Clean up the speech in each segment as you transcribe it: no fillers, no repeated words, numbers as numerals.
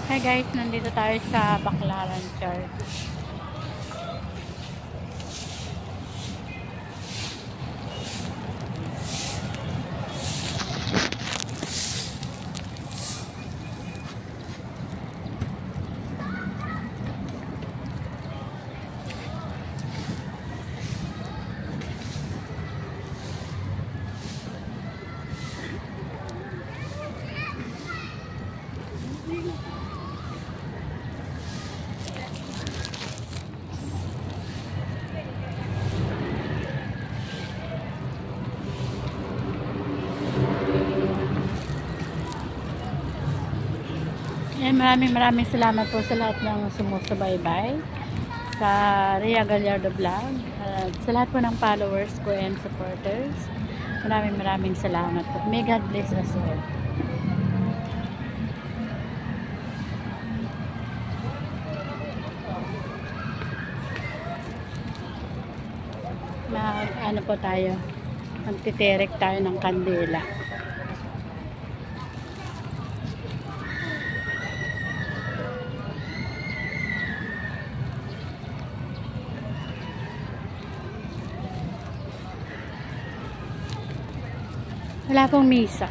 Hi guys, nandito tayo sa Baclaran Church. Maraming salamat po sa lahat ng sumusubaybay sa Ria Gallardo Vlog. Sa lahat po ng followers ko and supporters. Maraming salamat po. May God bless us all. Ano po tayo? Magtiterek tayo ng kandila. Wala pong misa.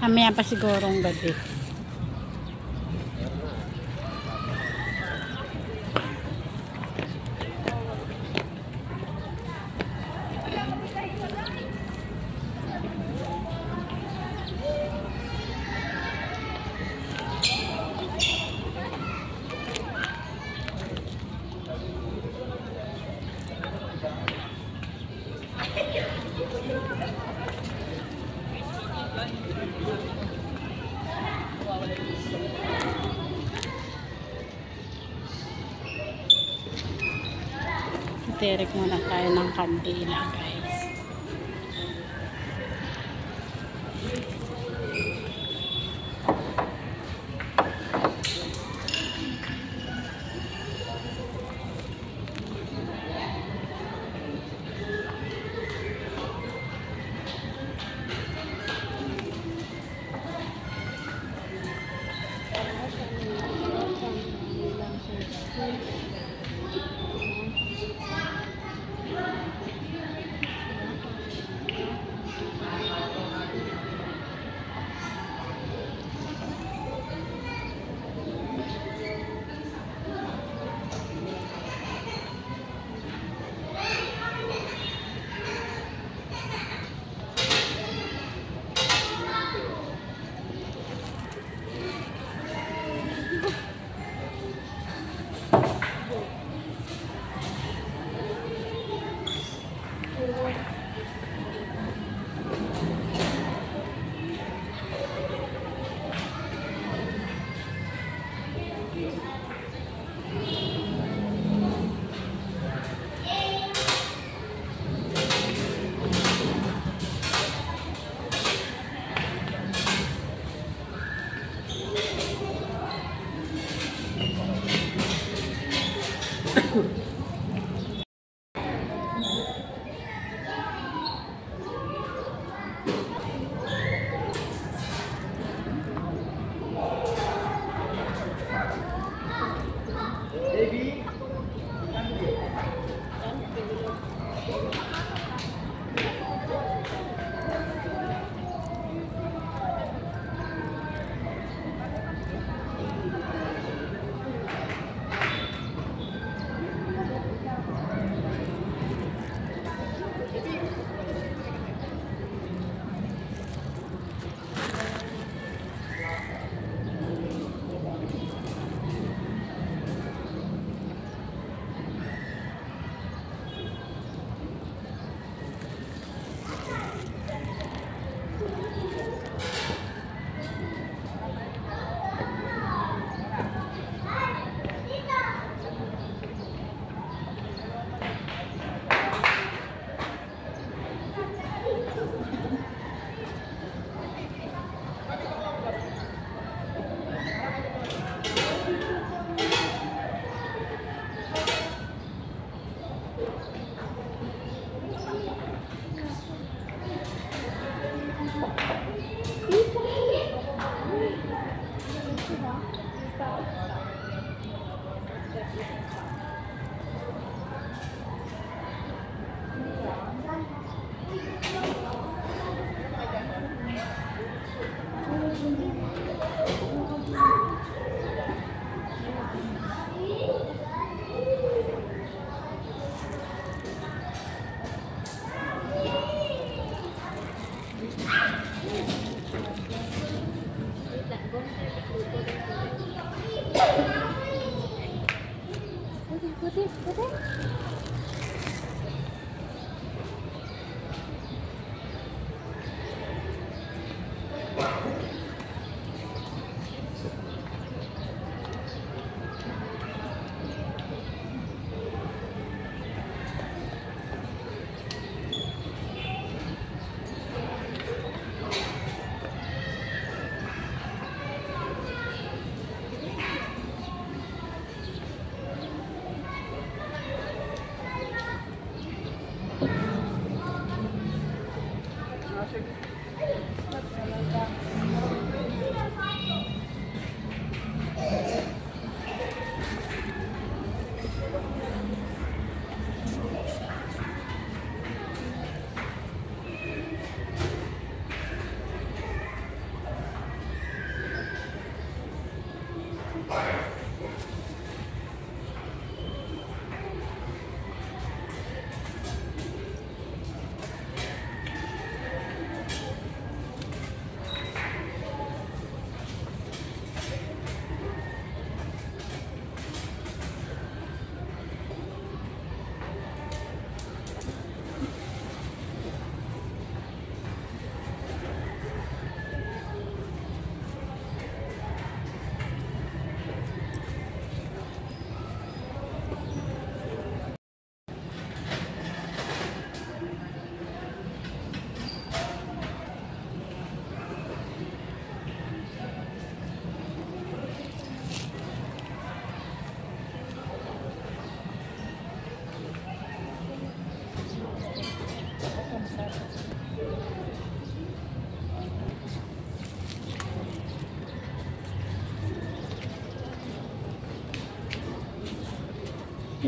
Mamaya pa sigurong gabi. Terek muna tayo ng kandila, guys.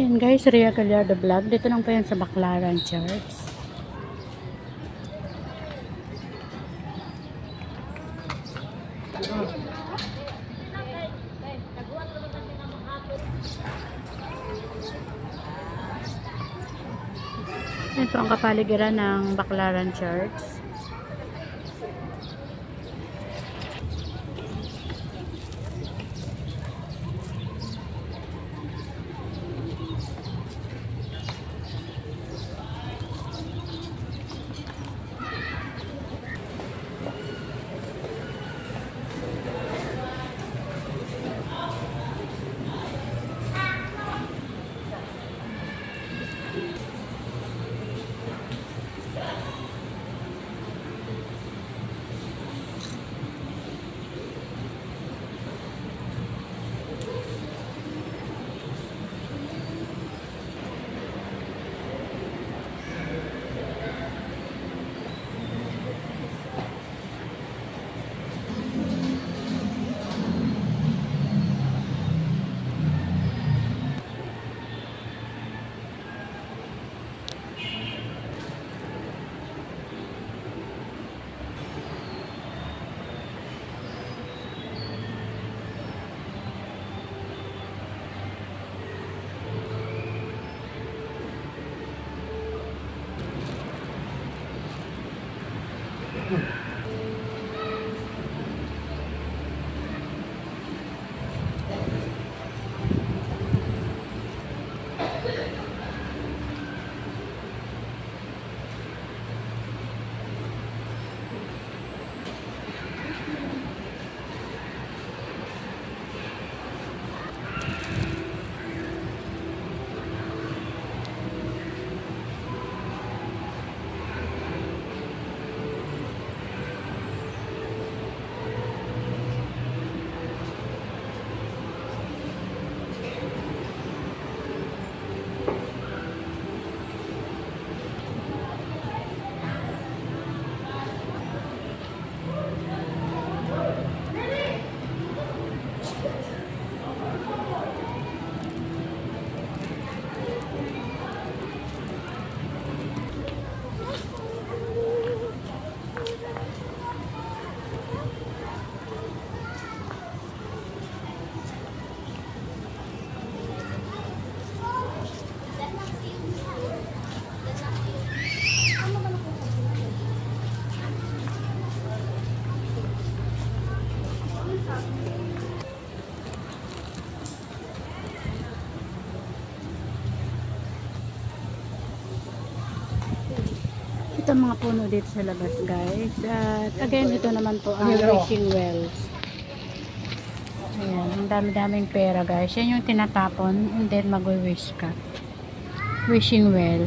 Yan guys, Ria Gallardo Vlog. Dito lang po yan sa Baclaran Church. Yan po ang kapaligiran ng Baclaran Church. ito mga puno dito sa labas, guys. At again, ito naman po ang wishing wells. Ayan, ang dami-daming pera, guys. Yan yung tinatapon and then mag-wish ka. Wishing well.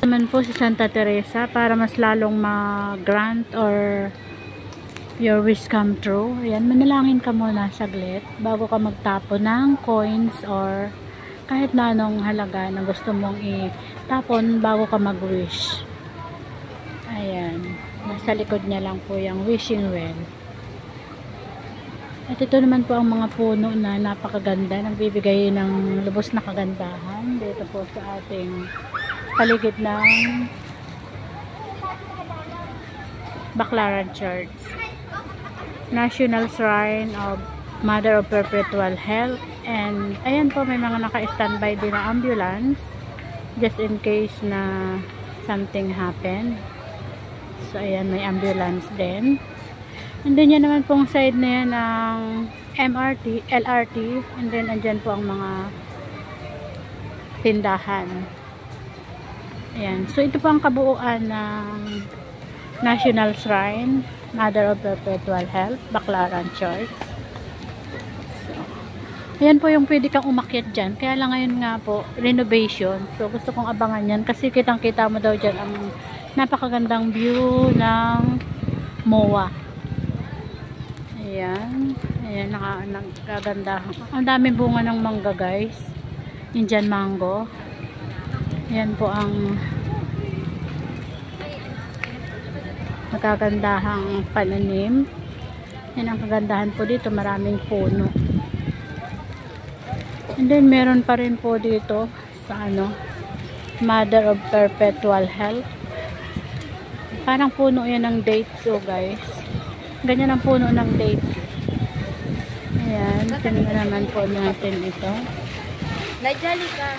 Naman po si Santa Teresa para mas lalong mag-grant or your wish come true. Ayan, manalangin ka muna saglit bago ka magtapon ng coins or kahit na anong halaga na gusto mong itapon bago ka mag-wish. Ayan, nasa likod niya lang po yung wishing well. At ito naman po ang mga puno na napakaganda, nagbibigay ng lubos na kagandahan dito po sa ating paligid ng Baclaran Church. National Shrine of Mother of Perpetual Health. And ayan po, may mga naka-standby din na ambulance just in case na something happen. So ayan, may ambulance din. And then yan naman pong side na yan ng MRT, LRT. And then andyan po ang mga tindahan. Ayan. So, ito po ang kabuuan ng National Shrine, Mother of Perpetual Health, Baclaran Church. So, ayan po yung pwede kang umakyat dyan. Kaya lang ngayon nga po, renovation. So, gusto kong abangan yan kasi kitang-kita mo daw dyan ang napakagandang view ng MOA. Ayan. Ayan, nakaganda. Ang daming bunga ng mangga, guys. Indian mango. Yan po ang nakagandahang pananim. Yan ang kagandahan po dito, maraming puno. And then meron pa rin po dito sa Mother of Perpetual Health. Parang puno yan ng dates, oh guys. Ganyan ang puno ng dates. Ayan, tingnan naman po natin ito. Najali ka.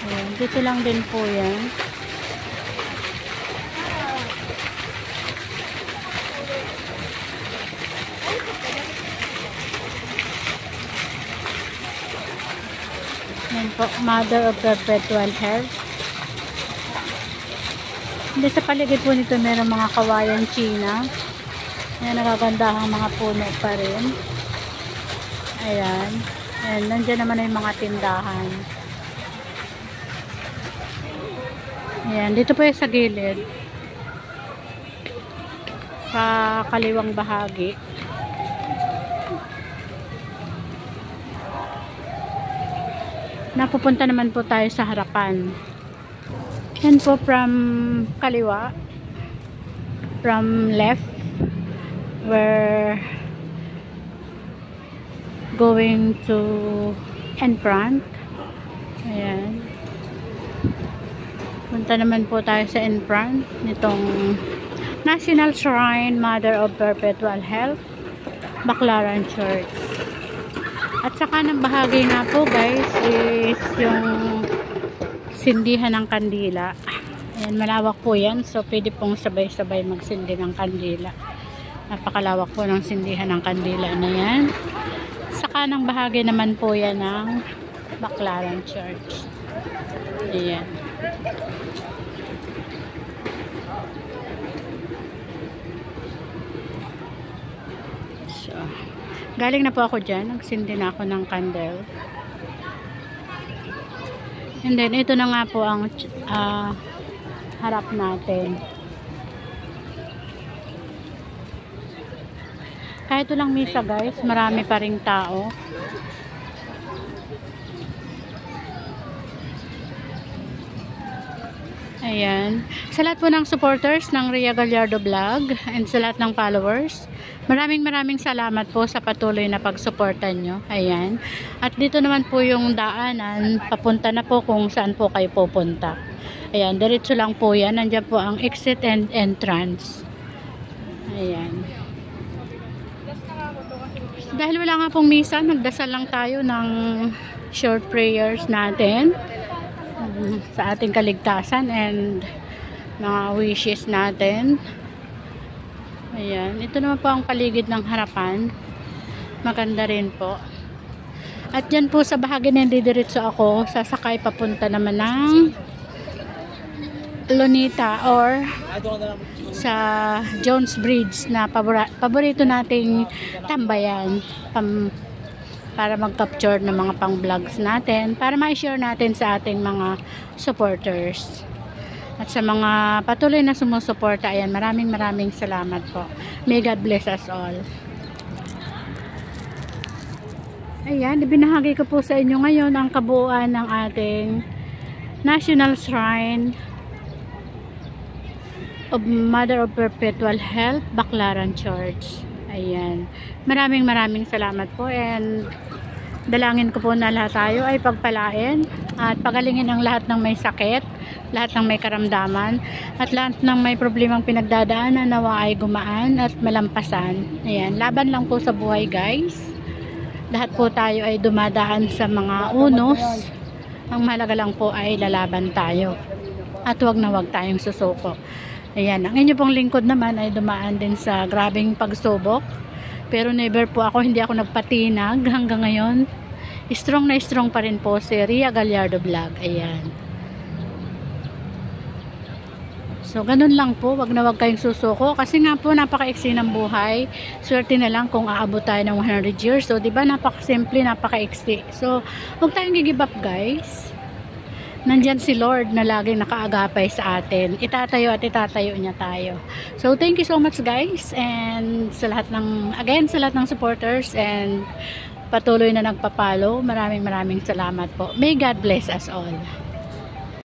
Ayan, dito lang din po yan. Ayan po, Mother of Perpetual Health. Hindi, sa paligid po nito meron mga kawayan China. Ayan, nagagandahang mga puno pa rin. Ayan. Ayan, nandiyan naman yung mga tindahan. Ayan, dito po yung sa gilid. Sa kaliwang bahagi. Napupunta naman po tayo sa harapan. Ayan po from kaliwa. From left. We're going to in front. Ayan. Punta naman po tayo sa in front nitong National Shrine, Mother of Perpetual Health, Baclaran Church. At saka ng bahagi nga po, guys, is yung sindihan ng kandila. Ayan, malawak po yan. So, pwede pong sabay-sabay magsindi ng kandila. Napakalawak po ng sindihan ng kandila na yan. Saka ng bahagi naman po yan ng Baclaran Church. Ayan. So, galing na po ako dyan. Nagsindi na ako ng candle. And then, ito na nga po ang harap natin. Kahit walang misa, guys, marami pa ring tao. Ayan. Sa lahat po ng supporters ng Rhea Gallardo Vlog and sa lahat ng followers, maraming salamat po sa patuloy na pagsuportan nyo. Ayan. At dito naman po yung daanan, papunta na po kung saan po kayo pupunta. Ayan, diretso lang po yan. Nandiyan po ang exit and entrance. Ayan. Dahil wala nga pong misa, nagdasal lang tayo ng short prayers natin sa ating kaligtasan and mga wishes natin. Ayan, ito naman po ang paligid ng harapan. Maganda rin po. At dyan po sa bahagi na didiretso ako, sasakay papunta naman ng Lunita or sa Jones Bridge na paborito nating tambayan para mag-capture ng mga pang-vlogs natin, para ma-share natin sa ating mga supporters. At sa mga patuloy na sumusuporta, ayan, maraming salamat po. May God bless us all. Ayan, ibinahagi ko po sa inyo ngayon ang kabuuan ng ating National Shrine of Mother of Perpetual Help, Baclaran Church. Ayan. Maraming salamat po, and dalangin ko po na lahat tayo ay pagpalain at pagalingin ang lahat ng may sakit, lahat ng may karamdaman, at lahat ng may problemang pinagdadaanan nawa ay gumaan at malampasan. Ayan. Laban lang po sa buhay, guys. Lahat po tayo ay dumadaan sa mga unos. Ang mahalaga lang po ay lalaban tayo. At wag na wag tayong susuko. Ayan, ang inyo pong lingkod naman ay dumaan din sa grabing pagsubok. Pero never po ako, hindi ako nagpatinag hanggang ngayon. Strong na strong pa rin po si Ria Gallardo Vlog. Ayan. So, ganun lang po. Wag na wag kayong susuko. Kasi nga po, napaka-iksi ng buhay. Swerte na lang kung aabot tayo ng 100 years. So, diba, napaka-simple, napaka-iksi. So, wag tayong give up, guys. Nandyan si Lord na laging nakaagapay sa atin. Itatayo at itatayo niya tayo. So, thank you so much, guys. And sa lahat ng, again, sa lahat ng supporters and patuloy na nagpapalo, maraming salamat po. May God bless us all.